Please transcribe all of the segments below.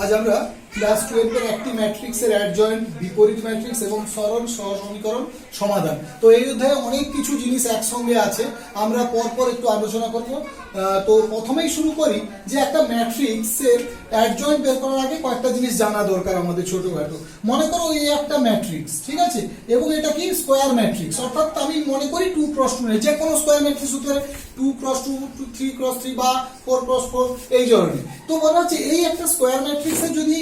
আজ আমরা ক্লাস 12 এর একটি ম্যাট্রিক্সের অ্যাডজয়েন্ট, বিপরীত ম্যাট্রিক্স এবং সরল সহসমীকরণ সমাধান। তো এই অধ্যায়ে অনেক কিছু জিনিস একসঙ্গে আছে, আমরা পরপর একটু আলোচনা করব। তো প্রথমেই শুরু করি যে একটা ম্যাট্রিক্সের অ্যাডজয়েন্ট বের করার আগে কয়েকটা জিনিস জানা দরকার আমাদের ছোটখাটো। মনে করো এই একটা ম্যাট্রিক্স, ঠিক আছে, এবং এটা কি স্কোয়ার ম্যাট্রিক্স, অর্থাৎ আমি মনে করি 2x2 যে কোনো স্কোয়ার ম্যাট্রিক্স হতে পারে, 2x2, 3x3 বা 4x4 এই ধরনের। তো বলা হচ্ছে এই একটা স্কোয়ার ম্যাট্রিক্সের যদি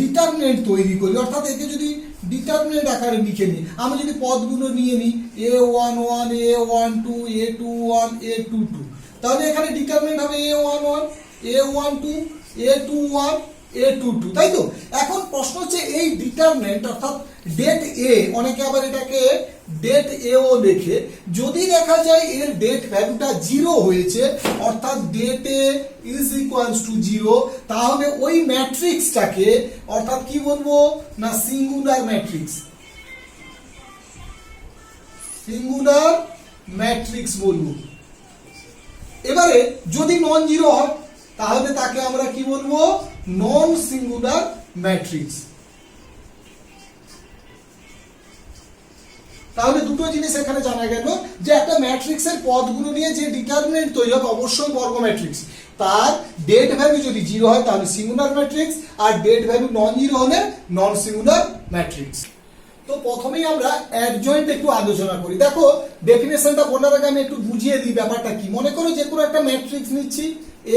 ডিটারমিনেন্ট তৈরি করি, অর্থাৎ একে যদি ডিটারমিনেন্ট আকারে লিখে নিই, আমি যদি পদগুলো নিয়ে নিই a11, a12, a21, a22, তাহলে এখানে ডিটারমিনেন্ট হবে a11, a12, a21, a22, তাই তো? এখন প্রশ্ন হচ্ছে এই ডিটারমিনেন্ট অর্থাৎ ডেট এ, অনেকে আবার এটাকে ডেট এও লেখে, যদি দেখা যায় এর ডেট ভ্যালুটা 0 হয়েছে, অর্থাৎ det A is equals to 0, তাহলে ওই ম্যাট্রিক্সটাকে অর্থাৎ কি বলবো না সিঙ্গুলার ম্যাট্রিক্স, সিঙ্গুলার ম্যাট্রিক্স বলবো। এবারে যদি নন জিরো হয় তাহলে তাকে আমরা কি বলবো নন সিঙ্গুলার ম্যাট্রিক্স। তাহলে দুটো জিনিস এখানে জানা গেল যে একটা ম্যাট্রিক্সের পদগুলো নিয়ে যে ডিটারমিনেন্ট তৈরি হবে অবশ্যই বর্গ ম্যাট্রিক্স, তার ডেট ভ্যালু যদি 0 হয় তাহলে সিঙ্গুলার ম্যাট্রিক্স, আর ডেট ভ্যালু নন জিরো হলে নন সিঙ্গুলার ম্যাট্রিক্স। তো প্রথমেই আমরা অ্যাডজয়েন্ট একটু আলোচনা করি। দেখো ডেফিনেশনটা বলার আগে আমি একটু বুঝিয়ে দিই ব্যাপারটা কি। মনে করো যে কোনো একটা ম্যাট্রিক্স নিচ্ছি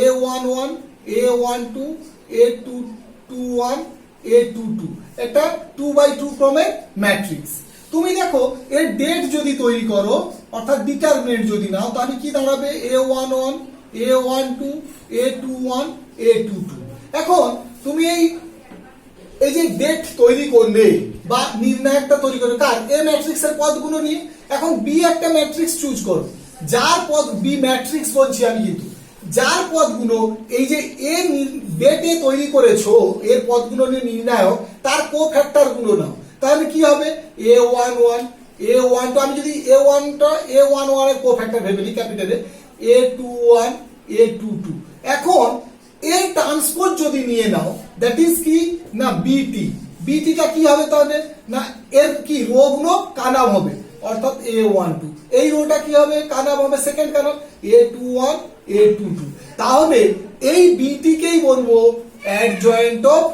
a11, a12, a21, a22, এটা 2x2 ক্রমের ম্যাট্রিক্স। তুমি দেখো এর ডেট যদি তৈরি করো অর্থাৎ ডিটারমিনেন্ট যদি নাও, তাহলে কি দাঁড়াবে a11, a12, a21, a22। এখন তুমি এই যে ডেট তৈরি করলে বা নির্ণায়কটা তৈরি করলে কার এ ম্যাট্রিক্সের পদগুলো নিয়ে, এখন বি একটা ম্যাট্রিক্স চুজ করো, যার পদ বি ম্যাট্রিক্স বলছি আমি, কিন্তু যার পদগুলো এই যে এ ডেটে তৈরি করেছো এর পদগুলো নিয়ে নির্ণায়ক, তার কোফ্যাক্টর গুলো নাও, তাহলে কি হবে a11, a12, আমি যদি a11 এর কোফ্যাক্টর ভেবে নিই ক্যাপিটালে, a21, a22। এখন এর ট্রান্সপোজ যদি নিয়ে নাও, দ্যাট ইজ কি না বিটি, বিটিটা কি হবে তাহলে না এর কি রো গুলো কানাম হবে, অর্থাৎ a12, এই রোটা কি হবে কানাম হবে, সেকেন্ড কানাম a21, a22। তাহলে এই বিটি কেই বলবো অ্যাডজয়েন্ট অফ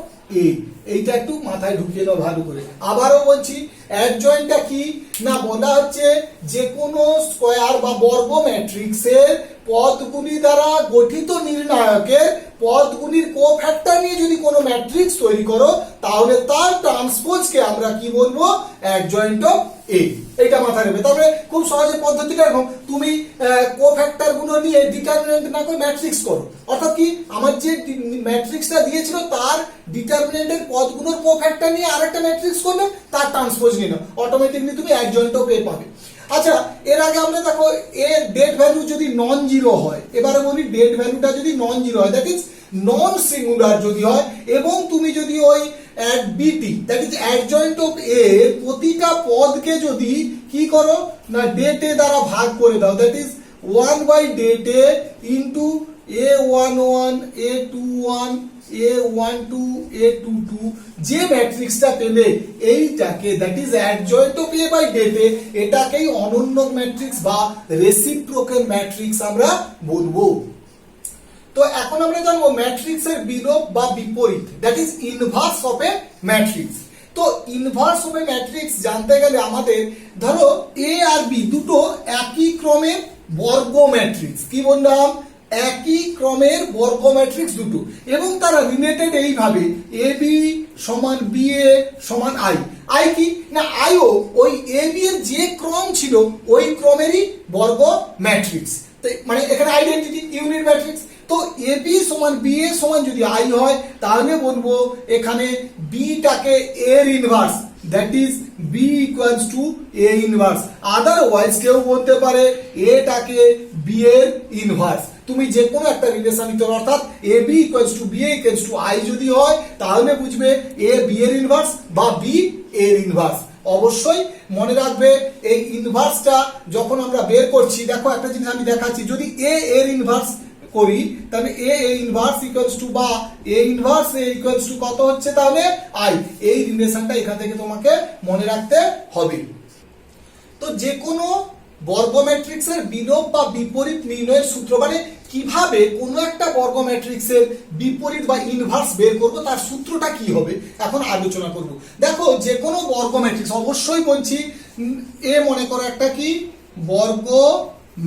এ। এইটা একটু মাথায় ঢুকিয়ে দাও ভালো করে। আবারও বলছি অ্যাডজয়েন্টটা কি না বলা হচ্ছে যে কোনো স্কয়ার বা বর্গ ম্যাট্রিক্সের পদগুলি দ্বারা গঠিত নির্ণায়কের পদগুলির কোফ্যাক্টর নিয়ে যদি কোনো ম্যাট্রিক্স তৈরি করো, তাহলে তার ট্রান্সপোজকে আমরা কি বলবো অ্যাডজয়েন্ট অফ এ। এটা মাথায় রাখবে। তবে খুব সহজে পদ্ধতিটা এরকম, তুমি কোফ্যাক্টর গুলো নিয়ে ডিটারমিনেন্ট না করে ম্যাট্রিক্স করো, অর্থাৎ কি আমার যে ম্যাট্রিক্সটা দিয়েছিল তার ডিটারমিনেন্টের পদগুলোর কোফ্যাক্টর নিয়ে আরেকটা ম্যাট্রিক্স করলে তার ট্রান্সপোজ নিয়ে নাও, অটোমেটিকলি তুমি অ্যাডজয়েন্ট অফ এ পাবে। আচ্ছা, এর আগে আমরা দেখো এর ডেট ভ্যালু যদি নন জিরো হয়, এবারে বলি ডেট ভ্যালুটা যদি নন জিরো হয়, দ্যাট ইজ নন সিঙ্গুলার যদি হয়, এবং তুমি যদি ওই বিটি দ্যাট ইজ অ্যাডজয়েন্ট অফ এ প্রতিটা পদকে যদি কি করো না ডেট এ দ্বারা ভাগ করে দাও, দ্যাট ইজ 1/ডেট A into a11, a21, a12, a22, যে ম্যাট্রিক্সটা পেলে এইটাকে that is adjoint of A by det A, এটাকেই অনন্য ম্যাট্রিক্স বা রেসিপ্রোকাল ম্যাট্রিক্স আমরা বলবো। তো এখন আমরা জানবো ম্যাট্রিক্সের বিলোপ বা বিপরীত, that is inverse of A matrix. তো ইনভার্স অফ এ ম্যাট্রিক্স জানতে গেলে আমাদের ধরো এ আর বি দুটো একই ক্রমের বর্গ ম্যাট্রিক্স, কি বললাম একই ক্রমের বর্গ ম্যাট্রিক্স দুটো, এবং তারা রিলেটেড এইভাবে এ বি সমান বি এ সমান আই। আই কি না আইও ওই এ বি এর যে ক্রম ছিল ওই ক্রমেরই বর্গ ম্যাট্রিক্স, মানে এখানে আইডেন্টিটি ইউনিট ম্যাট্রিক্স। তো এ বি সমান বি এ সমান যদি আই হয়, তাহলে বলবো এখানে বিটাকে এর inverse, that is B equals to A inverse. Otherwise কেউ বলতে পারে এটাকে বি এর ইনভার্স। তুমি যে কোনো একটা রিলেশন নিতে পারো, অর্থাৎ A B equals to B A equals to I যদি হয়, তাহলে বুঝবে এ বি এর ইনভার্স বা বি এর ইনভার্স। অবশ্যই মনে রাখবে এই ইনভার্সটা যখন আমরা বের করছি, দেখো একটা জিনিস আমি দেখাচ্ছি, যদি এ এর ইনভার্স করি তাহলে এ ইনভার্স ইকুয়ালস টু বা এ ইনভার্স এ ইকুয়ালস টু কত হচ্ছে তাহলে আই, এই রিলেশনটা এখান থেকে তোমাকে মনে রাখতে হবে। তো যে কোনো বর্গ ম্যাট্রিক্সের বিলোপ বা বিপরীত নির্ণয়ের সূত্র, মানে কিভাবে কোনো একটা বর্গ ম্যাট্রিক্সের বিপরীত বা ইনভার্স বের করব তার সূত্রটা কি হবে এখন আলোচনা করব। দেখো যে কোনো বর্গ ম্যাট্রিক্স, অবশ্যই বলছি এ মনে করো একটা কি বর্গ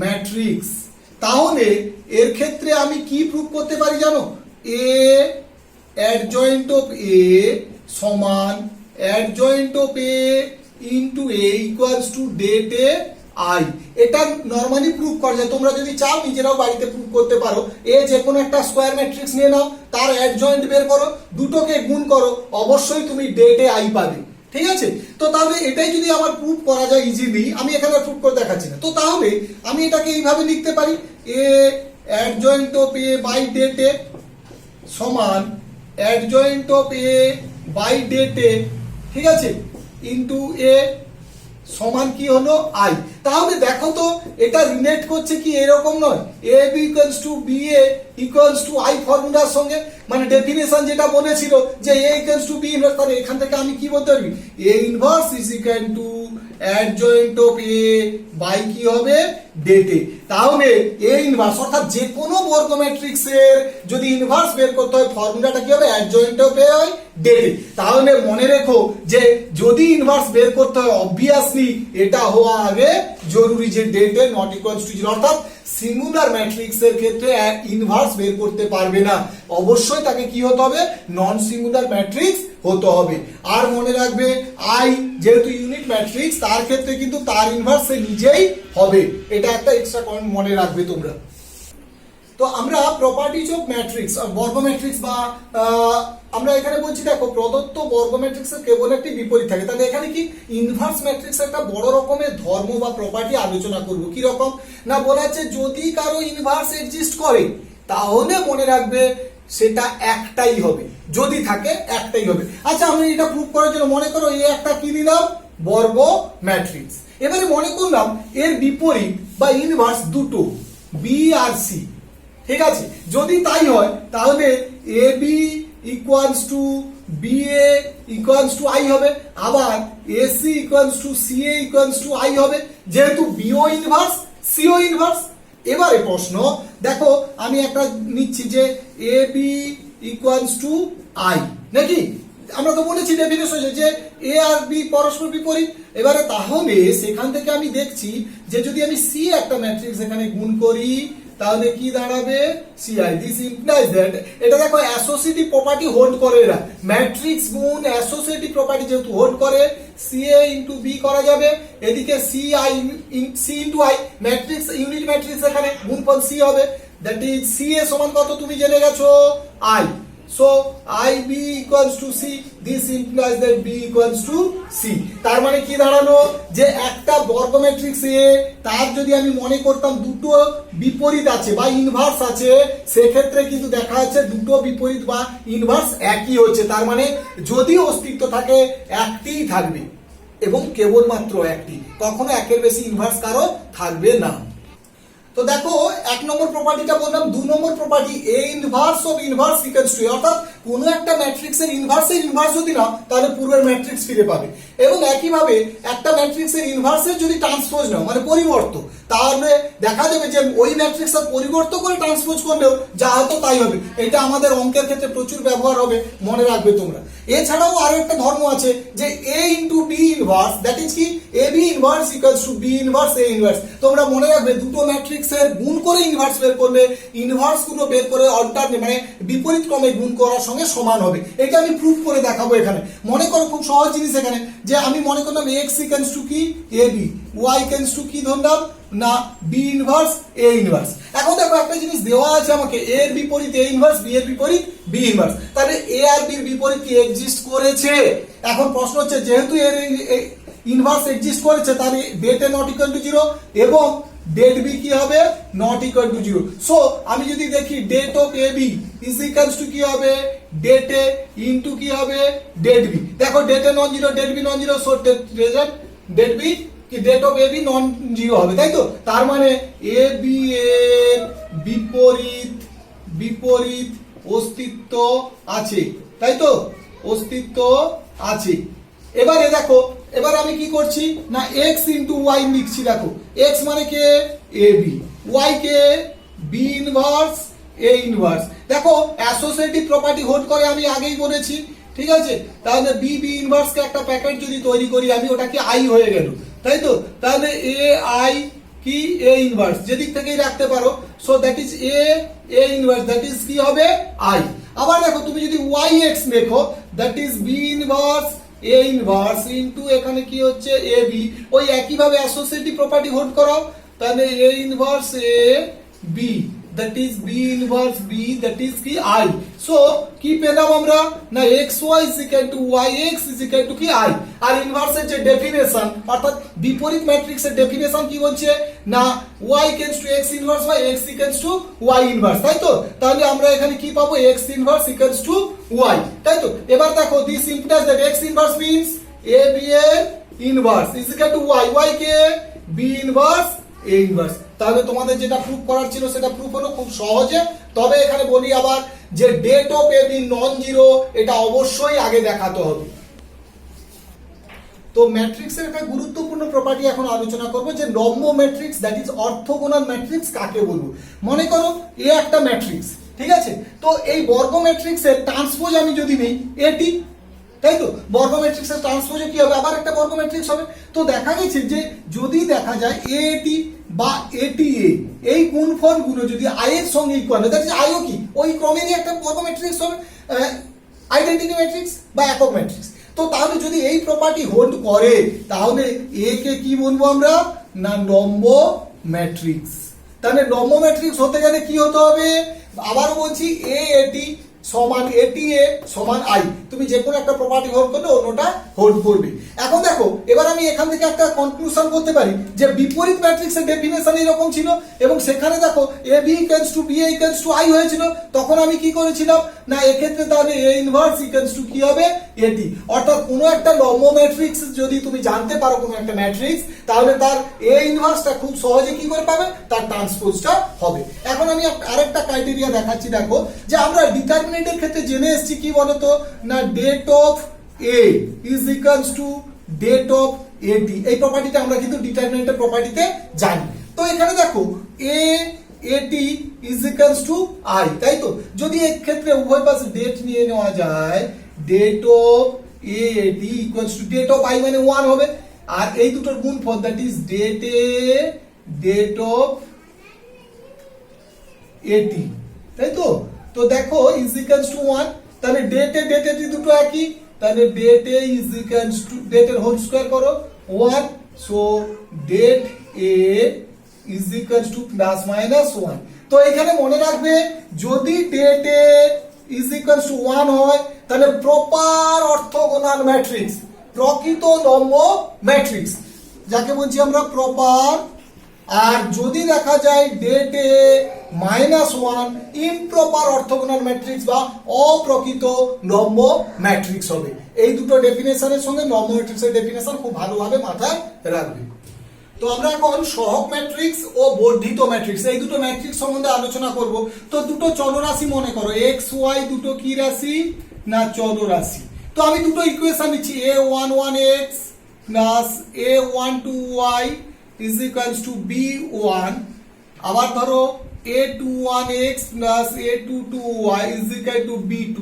ম্যাট্রিক্স, তাহলে এর ক্ষেত্রে আমি কি প্রুভ করতে পারি জানো, এ অ্যাডজয়েন্ট অফ এ সমান adjoint of A into A equals to det A I. এটা নরমালি প্রুভ করা যায়, তোমরা যদি চাও নিজেরাও বাড়িতে প্রুভ করতে পারো। এ যে কোনো একটা স্কোয়ার ম্যাট্রিক্স নিয়ে নাও, তার অ্যাডজয়েন্ট বের করো, দুটোকে গুণ করো, অবশ্যই তুমি ডেট এ আই পাবে। ঠিক আছে, তো তাহলে এটাই যদি আমার প্রুভ করা যায় ইজিলি, আমি এখানে প্রুভ করে দেখাচ্ছি না, তো তাহলে আমি এটাকে এইভাবে লিখতে পারি, A adjoint of A by det A সমান adjoint of A by det A, ঠিক আছে, ইনটু এ সমান কি হলো আই। তাহলে দেখো তো এটা রিলেট করছে কি এরকম নয়, A B equals to B A equals to I ফর্মুলার সঙ্গে, মানে ডেফিনেশন যেটা বলেছিল যে A equals to B inverse, তাহলে এখান থেকে আমি কি বলতে পারি, A inverse is equal to adjoint of A by কি হবে ডেট এ। তাহলে এ ইনভার্স অর্থাৎ যে কোনো বর্গ ম্যাট্রিক্সের যদি ইনভার্স বের করতে হয় ফর্মুলাটা কি হবে, অ্যাডজয়েন্ট অফ এ হয় ডেট এ। তাহলে মনে রেখো যে যদি ইনভার্স বের করতে হয় অবভিয়াসলি এটা হওয়া আগে জরুরি যে det A not equals to 0, অর্থাৎ সিঙ্গুলার ম্যাট্রিক্সের ক্ষেত্রে ইনভার্স বের করতে পারবে না, অবশ্যই তাকে কি হতে হবে, নন সিঙ্গুলার ম্যাট্রিক্স হতে হবে। আর মনে রাখবে আই যেহেতু ইউনিট ম্যাট্রিক্স, তার ক্ষেত্রে কিন্তু তার ইনভার্স সে নিজেই হবে, এটা একটা এক্সট্রা পয়েন্ট মনে রাখবে তোমরা। তো আমরা প্রপার্টিজ অফ ম্যাট্রিক্স বর্গ ম্যাট্রিক্স বা আমরা এখানে বলছি দেখো প্রদত্ত বর্গ ম্যাট্রিক্সের কেবল একটি বিপরীত থাকে, তাহলে এখানে কি ইনভার্স ম্যাট্রিক্স একটা বড় রকমের ধর্ম বা প্রপার্টি আলোচনা করব। কি রকম না, বলা আছে যদি কারো ইনভার্স এক্সিস্ট করে তাহলে মনে রাখবে সেটা একটাই হবে, যদি থাকে একটাই হবে। আচ্ছা আমি এটা প্রুভ করার জন্য মনে করো এই একটা কি নিলাম বর্গ ম্যাট্রিক্স, এবারে মনে করলাম এর বিপরীত বা ইনভার্স দুটো বি আর সি, ঠিক আছে, যদি তাই হয় তাহলে A B equals to B A equals to I হবে, আবার A C equals to C A equals to I হবে, যেহেতু বিও ইনভার্স সিও ইনভার্স। এবারে প্রশ্ন দেখো আমি একটা নিচ্ছি যে এ বি ইকুয়ালস টু আই, নাকি আমরা তো বলেছি ডেফিনেশন যে এ আর বি পরস্পর বিপরীত। এবারে তাহলে সেখান থেকে আমি দেখছি যে যদি আমি সি একটা ম্যাট্রিক্স এখানে গুণ করি তাহলে কি দাঁড়াবে সিআই, দিস ইমপ্লাইজ দ্যাট, এটা দেখো অ্যাসোসিয়েটিভ প্রপার্টি হোল্ড করে, এরা ম্যাট্রিক্স গুণ অ্যাসোসিয়েটিভ প্রপার্টি যেহেতু হোল্ড করে সিএ ইনটু বি করা যাবে, এদিকে CI C into I, matrix unit matrix এখানে গুণফল সি হবে, দ্যাট ইজ সিএ সমান কত তুমি জেনে গেছো I, so IB equals to C, this implies that B equals to C। তার মানে কি দাঁড়ালো যে একটা বর্গ ম্যাট্রিক্স এ তার যদি আমি মনে করতাম দুটো বিপরীত আছে বা ইনভার্স আছে, সেক্ষেত্রে কিন্তু দেখা যাচ্ছে দুটো বিপরীত বা ইনভার্স একই হচ্ছে, তার মানে যদি অস্তিত্ব থাকে একটিই থাকবে এবং কেবলমাত্র একটি, কখনো একের বেশি ইনভার্স কারো থাকবে না। তো দেখো এক নম্বর প্রপার্টিটা বললাম, 2 নম্বর property A inverse of inverse equals to, অর্থাৎ কোনো একটা ম্যাট্রিক্সের ইনভার্স যদি না তাহলে পূর্বের ম্যাট্রিক্স ফিরে পাবে, এবং একইভাবে একটা ম্যাট্রিক্সের ইনভার্সের যদি ট্রান্সপোজ নাও মানে পরিবর্তন, তাহলে দেখা যাবে যে ওই ম্যাট্রিক্সের পরিবর্তন করে ট্রান্সপোজ করলেও যা হতো তাই হবে। এটা আমাদের অঙ্কের ক্ষেত্রে প্রচুর ব্যবহার হবে, মনে রাখবে তোমরা। এছাড়াও আরো একটা ধর্ম আছে যে A into B inverse, that is কি A B inverse equals to B inverse A inverse. তোমরা মনে রাখবে দুটো ম্যাট্রিক্সের গুণ করে ইনভার্স বের করলে ইনভার্স গুলো বের করে অল্টারনেট মানে বিপরীত ক্রমে গুণ করার সঙ্গে সমান হবে। এটা আমি প্রুফ করে দেখাবো এখানে। মনে করো খুব সহজ জিনিস এখানে, যে আমি মনে করলাম এক্স ইকুয়ালস টু কি A B, Y equals to কি ধরলাম না বি ইনভার্স এ ইনভার্স। এখন দেখো একটা জিনিস দেওয়া আছে আমাকে, এ এর বিপরীত এ ইনভার্স, বি এর বিপরীত বি ইনভার্স, তাহলে এ আর বি এর বিপরীত কি এক্সিস্ট করেছে? এখন প্রশ্ন হচ্ছে যেহেতু এর ইনভার্স এক্সিস্ট করেছে তাহলে det A not equal to 0 এবং ডেট বি কি হবে নট ইকুয়াল টু 0। সো আমি যদি দেখি det of A B is equals to কি হবে ডেট এ ইনটু কি হবে ডেট বি। দেখো det A non zero, det B non zero, so det B কি det of A B non zero হবে, তাই তো? তার মানে এ বি এর বিপরীত বিপরীত অস্তিত্ব আছে, তাই তো, অস্তিত্ব আছে। এবারে দেখো, এবার আমি কি করছি না x ইন্টু ওয়াই লিখছি। দেখো x মানে কে এ বি, ওয়াই কে বি ইনভার্স এ ইনভার্স। দেখো অ্যাসোসিয়েটিভ প্রপার্টি হোল্ড করে, আমি আগেই বলেছি, ঠিক আছে। তাহলে বি বি ইনভার্স কে একটা প্যাকেট যদি তৈরি করি আমি, ওটা কি আই হয়ে গেল, তাই তো। তাহলে এ আই কি এ ইনভার্স, যেদিক থেকেই রাখতে পারো, so that is A inverse, that is কি হবে আই। আবার দেখো তুমি যদি ওয়াই এক্স লেখো, that is B inverse A inverse into এখানে কি হচ্ছে এ বি, ওই একই ভাবে অ্যাসোসিয়েটিভ প্রপার্টি হোল্ড করাও। তাহলে A inverse A B, that is b inverse b, that is কি i। সো কি পেলাম আমরা না xy is equal to yx is equal to কি i। আর ইনভার্সের যে ডেফিনেশন, অর্থাৎ বিপরীত ম্যাট্রিক্সের ডেফিনেশন কি বলছে না y equals to x inverse by x equals to y inverse, তাই তো। তাহলে আমরা এখানে কি পাবো x inverse equals to y, তাই তো। এবার দেখো this implies that x inverse means a b এর inverse is equal to y, y K b inverse a inverse। তাহলে তোমাদের যেটা প্রুফ করার ছিল সেটা প্রুফ হলো খুব সহজে। তবে এখানে বলি আবার যে det of A B non zero, এটা অবশ্যই আগে দেখাতে হবে। তো ম্যাট্রিক্সের একটা গুরুত্বপূর্ণ প্রপার্টি এখন আলোচনা করব, যে লম্ব matrix that is orthogonal matrix কাকে বলবো। মনে করো এ একটা ম্যাট্রিক্স, ঠিক আছে। তো এই বর্গ ম্যাট্রিক্সের ট্রান্সপোজ আমি যদি নেই এটি, তাই তো, বর্গ ম্যাট্রিক্সের ট্রান্সপোজে কি হবে, আবার একটা বর্গ ম্যাট্রিক্স হবে। তো দেখা গেছে যে যদি দেখা যায় এটি বা এটি এ, এই গুণফলগুলো যদি আই এর সঙ্গে ইকুয়াল হয়, দ্যাট ইজ আইও কি ওই ক্রমেরই একটা বর্গ ম্যাট্রিক্স হবে, আইডেন্টিটি ম্যাট্রিক্স বা একক ম্যাট্রিক্স। তো তাহলে যদি এই প্রপার্টি হোল্ড করে, তাহলে এ কে কি বলবো আমরা না লম্ব ম্যাট্রিক্স। তাহলে লম্ব ম্যাট্রিক্স হতে গেলে কি হতে হবে, আবারও বলছি এ এটি সমান এটি এ সমান আই। তুমি যে কোনো একটা প্রপার্টি হোল্ড করলে অন্যটা হোল্ড করবে। এখন দেখো এবার আমি এখান থেকে একটা কনক্লুশন করতে পারি যে বিপরীত ম্যাট্রিক্সের ডেফিনেশন এরকম ছিল, এবং সেখানে দেখো A B equals to B equals to I হয়েছিল। তখন আমি কি করেছিলাম না এক্ষেত্রে তাহলে এ ইনভার্স ইকুয়ালস টু কি হবে এটি। অর্থাৎ কোনো একটা লম্ব ম্যাট্রিক্স যদি তুমি জানতে পারো কোনো একটা ম্যাট্রিক্স, তাহলে তার এ ইনভার্সটা খুব সহজে কি করে পাবে, তার ট্রান্সপোজটা হবে। এখন আমি আরেকটা ক্রাইটেরিয়া দেখাচ্ছি। দেখো যে আমরা ডিটারমিনেন্টের ক্ষেত্রে জেনে এসেছি কি বলতো না det of A is equals to det of AT. এই প্রপার্টিটা আমরা কিন্তু ডিটারমিনেন্টের প্রপার্টিতে জানি। তো এখানে দেখো এ এটি ইজ ইকুয়ালস টু আই, তাই তো। যদি এই ক্ষেত্রে উভয় পাশে ডেট নিয়ে নেওয়া যায়, date of A AT equals to det of I মানে 1 হবে, আর এই দুটোর গুণফল that is det A det of AT, তাই তো। তো দেখো ইজ ইকুয়ালস টু 1, তাহলে ডেট এটি দুটো একই, তাহলে det A is equals to det এর হোল স্কয়ার করো 1, so det A is equals to plus minus 1। তো এখানে মনে রাখবে যদি det A is equals to 1 হয়, তাহলে প্রপার অর্থগোনাল ম্যাট্রিক্স, প্রকৃত লম্ব ম্যাট্রিক্স যাকে বলছি আমরা প্রপার। আর যদি দেখা যায় ডেট এ -1 ইমপ্রপার অর্থগোনাল ম্যাট্রিক্স বা অপ্রকৃত লম্ব ম্যাট্রিক্স হবে। এই দুটো ডেফিনেশনের সঙ্গে লম্ব ম্যাট্রিক্সের ডেফিনেশন খুব ভালোভাবে মাথায় রাখবে। তো আমরা এখন সহগ ম্যাট্রিক্স ও বর্ধিত ম্যাট্রিক্স এই দুটো ম্যাট্রিক্স সম্বন্ধে আলোচনা করব। তো দুটো চলরাশি মনে করো এক্স ওয়াই, দুটো কি রাশি না চলরাশি। তো আমি দুটো ইকুয়েশন নিচ্ছি a11x plus a12y is equals to b1, আবার ধরো a21x plus a22y is equal to b2।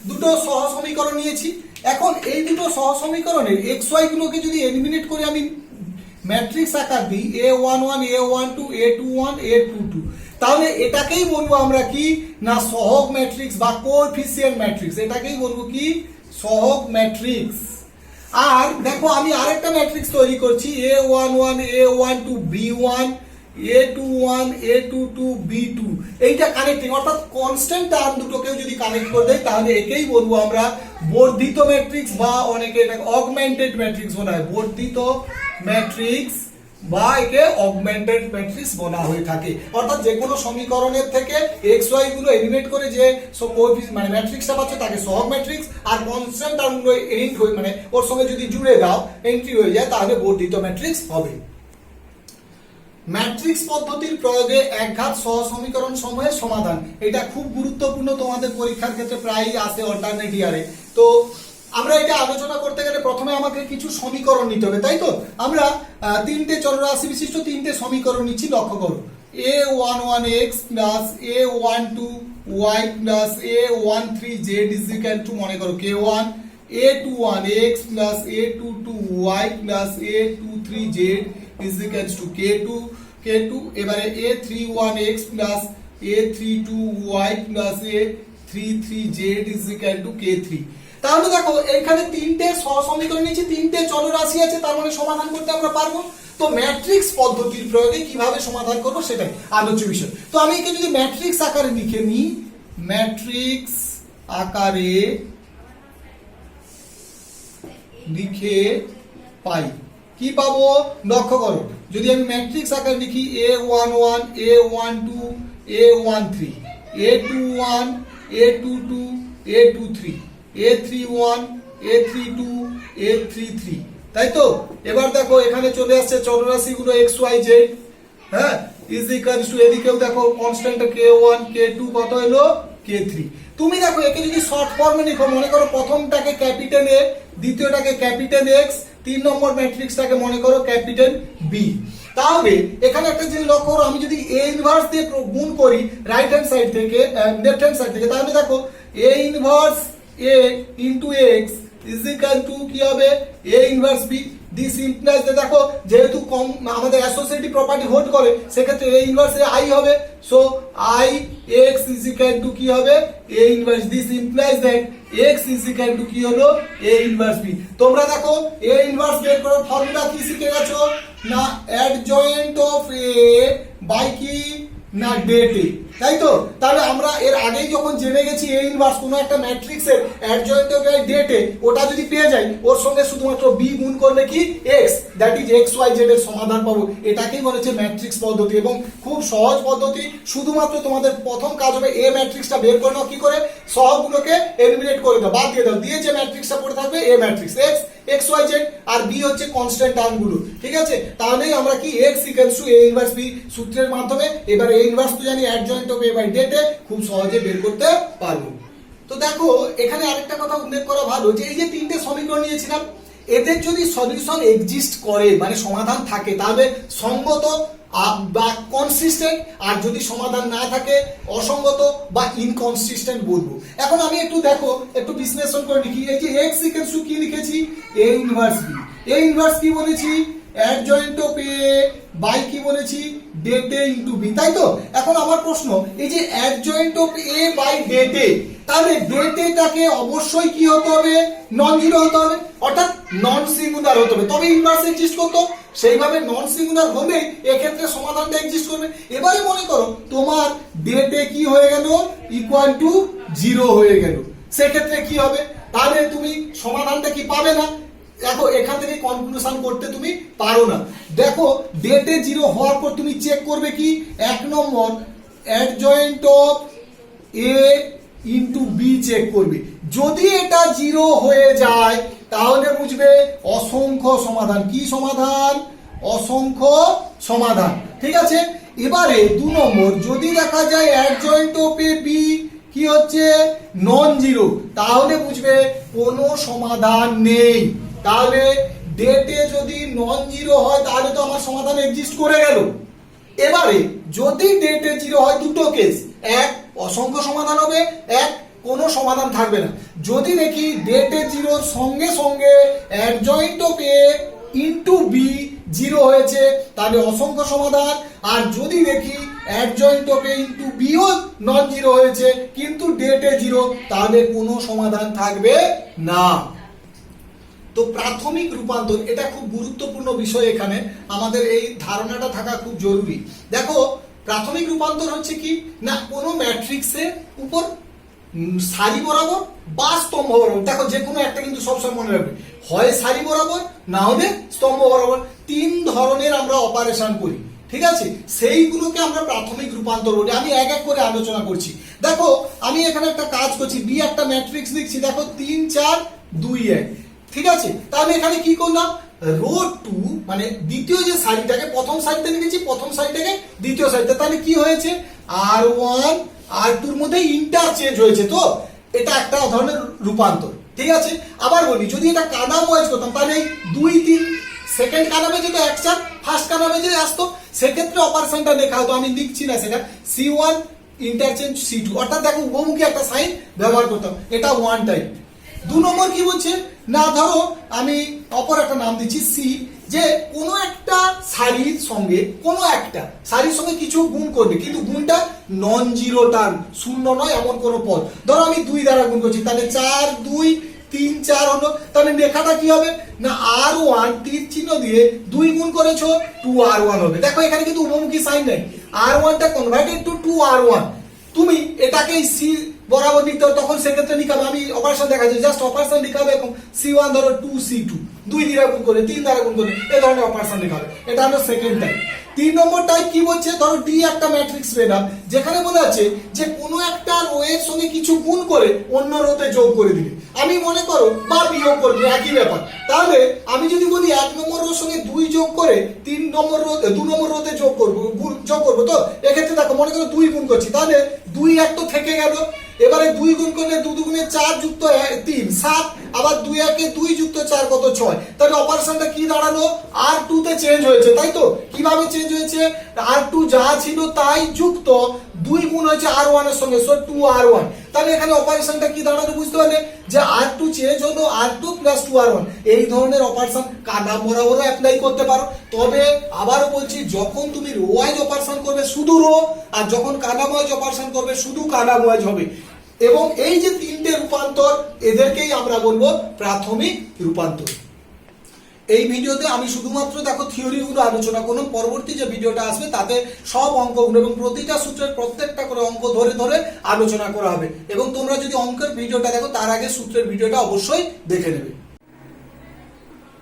দুটো সহ সমীকরণ নিয়েছি। এখন এই দুটো সহ সমীকরণের xy গুলোকে যদি এলিমিনেট করে আমি ম্যাট্রিক্স আকার দিই a11 a12 a21 a22, তাহলে এটাকেই বলবো আমরা কি না সহগ ম্যাট্রিক্স বা কোএফিসিয়েন্ট ম্যাট্রিক্স। এটাকেই বলবো কি সহগ ম্যাট্রিক্স। আর দেখো আমি আরেকটা ম্যাট্রিক্স তৈরি করছি a11 a12 b1 a21 a22 b2, এইটা কানেক্টিং, অর্থাৎ কনস্ট্যান্ট টার্ম দুটোকেও যদি কানেক্ট করে দেই তাহলে একেই বলবো আমরা বর্ধিত ম্যাট্রিক্স বা অনেকে এটাকে অগমেন্টেড ম্যাট্রিক্স বলা হয়। বর্ধিত ম্যাট্রিক্স বা একে অগমেন্টেড ম্যাট্রিক্স বলা হয়ে থাকে। অর্থাৎ যে কোনো সমীকরণের থেকে এক্স ওয়াই গুলো এলিমিনেট করে যে মানে ম্যাট্রিক্সটা পাচ্ছে তাকে সহগ ম্যাট্রিক্স, আর কনস্ট্যান্ট টার্মগুলো এন্ড হয়ে মানে ওর সঙ্গে যদি জুড়ে দাও এন্ট্রি হয়ে যায় তাহলে বর্ধিত ম্যাট্রিক্স হবে। ম্যাট্রিক্স পদ্ধতির প্রয়োগে একঘাত সহসমীকরণ সমূহের সমাধান, এটা খুব গুরুত্বপূর্ণ, তোমাদের পরীক্ষার ক্ষেত্রে প্রায়ই আসে অল্টারনেট ইয়ারে। তো আমরা এটা আলোচনা করতে গেলে প্রথমে আমাকে কিছু সমীকরণ নিতে হবে, তাই তো? আমরা তিনটে চলরাশি বিশিষ্ট তিনটে সমীকরণ নিচ্ছি, লক্ষ্য করো। a11x plus a12y plus a13z is equal two, মনে করো, k1, a21x plus a22y plus a23z is equal two k2, এবারে a31x plus a32y plus a33z is equal two k3। তাহলে দেখো এখানে তিনটে সহসমীকরণ নিয়েছি, তিনটে চলরাশি আছে, তার মানে সমাধান করতে আমরা পারবো। তো ম্যাট্রিক্স পদ্ধতির প্রয়োগে কিভাবে সমাধান করব সেটাই আলোচ্য বিষয়। তো আমি একে যদি ম্যাট্রিক্স আকারে লিখে নিই, ম্যাট্রিক্স আকারে লিখে পাই, কি পাবো লক্ষ্য করো। যদি আমি ম্যাট্রিক্স আকারে লিখি a11, a12, a13, a21, a22, a23, a31, a32, a33, তাই তো? এবার দেখো এখানে চলে আসছে চলরাশি গুলো xyz, হ্যাঁ, ইজ ইকুয়ালস টু, এদিকেও দেখো কনস্ট্যান্ট k1, k2 কত হলো k3। তুমি দেখো একে যদি শর্ট ফর্মে লিখো, মনে করো প্রথমটাকে ক্যাপিটাল A, দ্বিতীয়টাকে ক্যাপিটাল X, 3 নম্বর ম্যাট্রিক্সটাকে মনে করো ক্যাপিটাল B। তাহলে এখানে একটা জিনিস লক্ষ্য করো, আমি যদি A ইনভার্স দিয়ে গুণ করি রাইট হ্যান্ড সাইড থেকে, লেফট হ্যান্ড সাইড থেকে, তাহলে দেখো A inverse A into X is equal two কি হবে A inverse B। This implies, দেখো যেহেতু কম আমাদের অ্যাসোসিয়েটিভ প্রপার্টি হোল্ড করে, সেক্ষেত্রে A ইনভার্স I হবে, so I X is equal two কি হবে A inverse. This implies that X is equal two কি হলো A ইনভার্স B। তোমরা দেখো A ইনভার্স বের করার ফর্মুলা কি শিখে গেছো না, অ্যাডজয়েন্ট অফ A বাই কি না ডেট A, তাই তো? তাহলে আমরা এর আগেই যখন জেনে গেছি A ইনভার্স কোনো একটা ম্যাট্রিক্সের adjoint of A det A, ওটা যদি পেয়ে যাই, ওর সঙ্গে শুধুমাত্র B গুণ করলে কি X, দ্যাট ইজ XYZ এর সমাধান পাবো। এটাকেই বলা হচ্ছে ম্যাট্রিক্স পদ্ধতি, এবং খুব সহজ পদ্ধতি। শুধুমাত্র তোমাদের প্রথম কাজ হবে A ম্যাট্রিক্সটা বের করে নাও, কি করে সহগুলোকে এলিমিনেট করে দাও, বাদ দিয়ে দাও, দিয়ে যে ম্যাট্রিক্সটা পড়ে থাকবে A ম্যাট্রিক্স, X XYZ, আর B হচ্ছে কনস্ট্যান্ট টার্মগুলো, ঠিক আছে? তাহলেই আমরা কি X equals to A inverse B সূত্রের মাধ্যমে এবার A ইনভার্স তো জানি adjoint of A by det A খুব সহজে বের করতে পারবো। তো দেখো এখানে আরেকটা কথা উল্লেখ করা ভালো, যে এই যে তিনটে সমীকরণ নিয়েছিলাম, এদের যদি সলিউশন এক্সিস্ট করে মানে সমাধান থাকে, তাহলে সঙ্গত বা কনসিস্টেন্ট, আর যদি সমাধান না থাকে অসঙ্গত বা ইনকনসিস্টেন্ট বলবো। এখন আমি একটু দেখো একটু বিশ্লেষণ করে লিখি। এই যে x ইকুয়ালস টু কি লিখেছি A inverse B, A inverse কি বলেছি অ্যাডজয়েন্ট অফ A বাই কি বলেছি ডেট A ইনটু B, তাই তো? এখন আমার প্রশ্ন, এই যে adjoint of A by det A, তাহলে ডেট A টাকে অবশ্যই কি হতে হবে নন জিরো হতে হবে, অর্থাৎ নন সিঙ্গুলার হতে হবে, তবে ইনভার্স এক্সিস্ট করতো। সেইভাবে নন সিঙ্গুলার হলে এক্ষেত্রে সমাধানটা এক্সিস্ট করবে। এবারে মনে করো তোমার ডেট A কি হয়ে গেল ইকুয়াল টু 0 হয়ে গেল, সেক্ষেত্রে কি হবে? তাহলে তুমি সমাধানটা কি পাবে না। দেখো এখান থেকে কনক্লুশন করতে তুমি পারো না। দেখো ডেট A 0 হওয়ার পর তুমি চেক করবে কি, 1 নম্বর adjoint of A into B check করবে। যদি এটা 0 হয়ে যায় তাহলে বুঝবে অসংখ্য সমাধান। কি সমাধান? অসংখ্য সমাধান, ঠিক আছে? এবারে 2 নম্বর, যদি দেখা যায় অ্যাডজয়েন্ট অফ A B কি হচ্ছে নন জিরো, তাহলে বুঝবে কোনো সমাধান নেই। তাহলে ডেট A যদি নন জিরো হয় তাহলে তো আমার সমাধান এক্সিস্ট করে গেল। এবারে যদি ডেট A 0 হয়, দুটো কেস, এক অসংখ্য সমাধান হবে, এক কোনো সমাধান থাকবে না। যদি দেখি ডেট A 0 সঙ্গে সঙ্গে adjoint of A into B 0 হয়েছে, তাহলে অসংখ্য সমাধান। আর যদি দেখি adjoint of A into B ও নন জিরো হয়েছে কিন্তু ডেট A 0, তাহলে কোনো সমাধান থাকবে না। তো প্রাথমিক রূপান্তর এটা খুব গুরুত্বপূর্ণ বিষয়, এখানে আমাদের এই ধারণাটা থাকা খুব জরুরি। দেখো প্রাথমিক রূপান্তর হচ্ছে কি না, কোনো ম্যাট্রিক্সের উপর সারি বরাবর বা স্তম্ভ বরাবর, দেখো যে কোনো একটা কিন্তু সবসময় মনে রাখবে, হয় সারি বরাবর না হলে স্তম্ভ বরাবর, 3 ধরনের আমরা অপারেশন করি, ঠিক আছে? সেইগুলোকে আমরা প্রাথমিক রূপান্তর বলি। আমি এক এক করে আলোচনা করছি। দেখো আমি এখানে একটা কাজ করছি, বি একটা ম্যাট্রিক্স লিখছি, দেখো 3 4 2 1, ঠিক আছে? তাহলে এখানে কি করলাম, রো 2 মানে দ্বিতীয় যে সারিটাকে প্রথম সারিতে লিখেছি, প্রথম সারিটাকে দ্বিতীয় সারিতে, তাহলে কি হয়েছে R1 R2 এর মধ্যে ইন্টারচেঞ্জ হয়েছে। তো এটা একটা ধরনের রূপান্তর, ঠিক আছে। আবার বলি, যদি এটা কানাম ওয়াইজ করতাম তাহলে 2 3 সেকেন্ড কানামে যেত অ্যাকশন, ফার্স্ট কানামে যদি আসতো সেক্ষেত্রে অপারেশনটা লেখা হতো। আমি লিখছি না সেটা, C1 ইন্টারচেঞ্জ C2, অর্থাৎ দেখো উভমুখী একটা সাইন ব্যবহার করতাম, এটা ওয়ান টাইপ। 2 নম্বর কি বলছে না, ধরো আমি অপর একটা নাম দিচ্ছি সি, যে কোনো একটা সারির সঙ্গে কিছু গুণ করবে, কিন্তু গুণটা নন জিরো টার্ম, শূন্য নয় এমন কোনো পদ। ধরো আমি 2 দ্বারা গুণ করছি, তাহলে 4 2 3 4 হলো, তাহলে লেখাটা কি হবে না R1 তীর চিহ্ন দিয়ে 2 গুণ করেছো 2R1 হবে। দেখো এখানে কিন্তু উভমুখী সাইন নাই, R1 টা কনভার্টেড টু 2R1। তুমি এটাকে সি বরাবর লিখতে হবে, তখন সেক্ষেত্রে লিখাবে, আমি অপারেশন দেখাচ্ছি, জাস্ট অপারেশন লিখাবে এরকম C1 ধরো 2C2, 2 দ্বারা গুণ করে 3 দ্বারা গুণ করে এই ধরনের অপারেশন লিখাবে। এটা হলো সেকেন্ড টাইপ। 3 নম্বর টাইপ কি বলছে, ধরো ডি একটা ম্যাট্রিক্স পেলাম, যেখানে বলা আছে যে কোনো একটা রো এর সঙ্গে কিছু গুণ করে অন্য রোতে যোগ করে দিবে। আমি মনে করো বা বিয়োগ করবে, একই ব্যাপার। তাহলে আমি যদি বলি 1 নম্বর রোর সঙ্গে 2 যোগ করে 3 নম্বর রো 2 নম্বর রোতে যোগ করব, তো এক্ষেত্রে দেখো মনে করো 2 গুণ করছি, তাহলে 2 এক তো থেকে গেল। এবারে 2 গুণ করলে 2 দুগুণে 4 যুক্ত 3 7, আবার 2 একে 2 যুক্ত 4 কত 6। তাহলে অপারেশনটা কি দাঁড়ালো, R2 তে চেঞ্জ হয়েছে, তাই তো। কিভাবে চেঞ্জ হয়েছে, R2 যা ছিল তাই যুক্ত 2 গুণ হয়েছে R1 এর সঙ্গে, সো 2R1। তাহলে এখানে অপারেশনটা কি দাঁড়ালো বুঝতে পারলে, যে R2 চেঞ্জ হলো R2 প্লাস 2R1। এই ধরনের অপারেশন কানা বরাবর অ্যাপ্লাই করতে পারো। তবে আবারও বলছি, যখন তুমি রো ওয়াইজ অপারেশন করবে শুধু রো, আর যখন কানাম ওয়াইজ অপারেশন করবে শুধু কানাম ওয়াইজ হবে। এবং এই যে 3টে রূপান্তর, এদেরকেই আমরা বলবো প্রাথমিক রূপান্তর। এই ভিডিওতে আমি শুধুমাত্র দেখো থিওরিগুলো আলোচনা করলাম, পরবর্তী যে ভিডিওটা আসবে তাতে সব অঙ্কগুলো এবং প্রতিটা সূত্রের প্রত্যেকটা করে অঙ্ক ধরে ধরে আলোচনা করা হবে। এবং তোমরা যদি অঙ্কের ভিডিওটা দেখো তার আগে সূত্রের ভিডিওটা অবশ্যই দেখে নেবে।